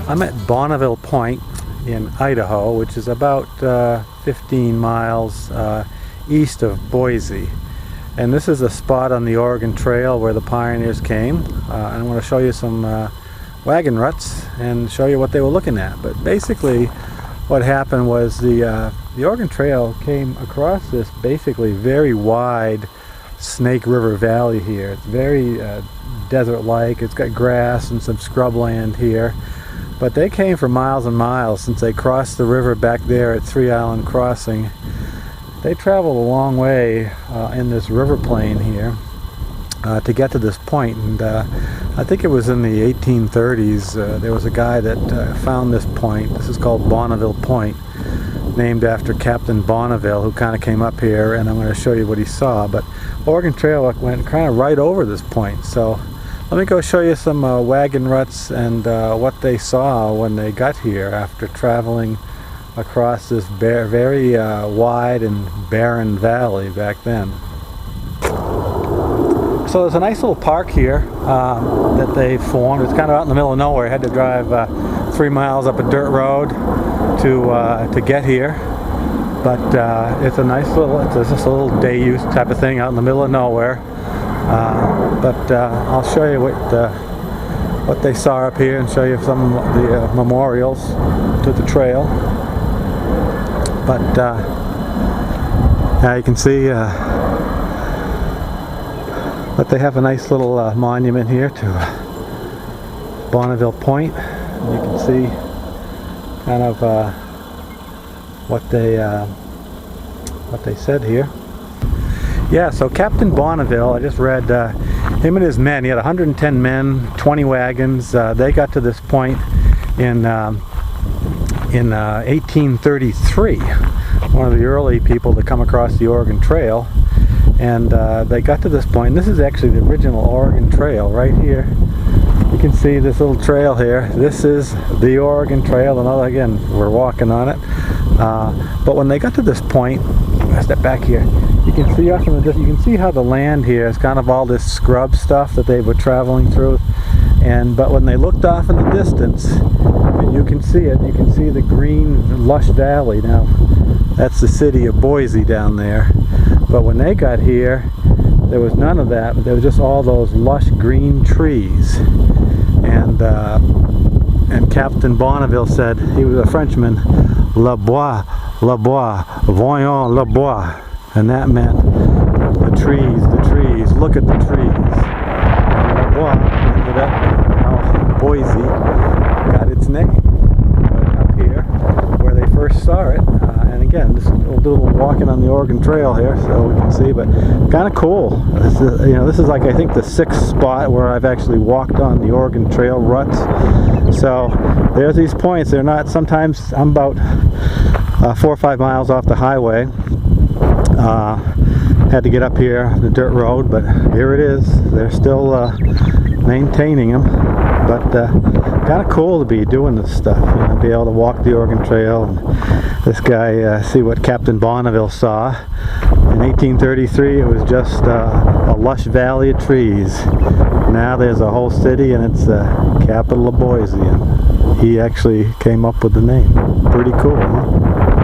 I'm at Bonneville Point in Idaho, which is about 15 miles east of Boise. And this is a spot on the Oregon Trail where the pioneers came. And I want to show you some wagon ruts and show you what they were looking at. But basically what happened was the Oregon Trail came across this basically very wide Snake River Valley here. It's very desert-like. It's got grass and some scrubland here. But they came for miles and miles since they crossed the river back there at Three Island Crossing. They traveled a long way in this river plain here to get to this point. And I think it was in the 1830s there was a guy that found this point. This is called Bonneville Point, named after Captain Bonneville, who kind of came up here, and I'm going to show you what he saw. But Oregon Trail went kind of right over this point. So let me go show you some wagon ruts and what they saw when they got here after traveling across this very wide and barren valley back then. So there's a nice little park here that they formed. It's kind of out in the middle of nowhere. I had to drive 3 miles up a dirt road to get here. But it's a nice little, it's just a little day use type of thing out in the middle of nowhere. But I'll show you what they saw up here and show you some of the memorials to the trail. But now you can see that they have a nice little monument here to Bonneville Point. You can see kind of what they said here. Yeah, so Captain Bonneville, I just read him and his men. He had 110 men, 20 wagons. They got to this point in 1833. One of the early people to come across the Oregon Trail, and they got to this point. And this is actually the original Oregon Trail right here. You can see this little trail here. This is the Oregon Trail, and again, we're walking on it. But when they got to this point, I step back here. You can see off in the distance. You can see how the land here is kind of all this scrub stuff that they were traveling through. But when they looked off in the distance, and you can see it. You can see the green, lush valley. Now, that's the city of Boise down there. But when they got here, there was none of that. There was just all those lush green trees. And Captain Bonneville said, he was a Frenchman, le bois, voyons le bois. And that meant the trees, look at the trees. And le bois ended up how Boise got its name, right up here where they first saw it. And again, this we'll do a little walking on the Oregon Trail here so we can see, but kind of cool. This is like, I think, the 6th spot where I've actually walked on the Oregon Trail ruts. So there's these points. They're not, sometimes I'm about 4 or 5 miles off the highway. Had to get up here the dirt road, but here it is. They're still maintaining them. But kind of cool to be doing this stuff, be able to walk the Oregon Trail. And this guy, see what Captain Bonneville saw. In 1833, it was just a lush valley of trees. Now there's a whole city, and it's the capital of Boise. And he actually came up with the name. Pretty cool, huh?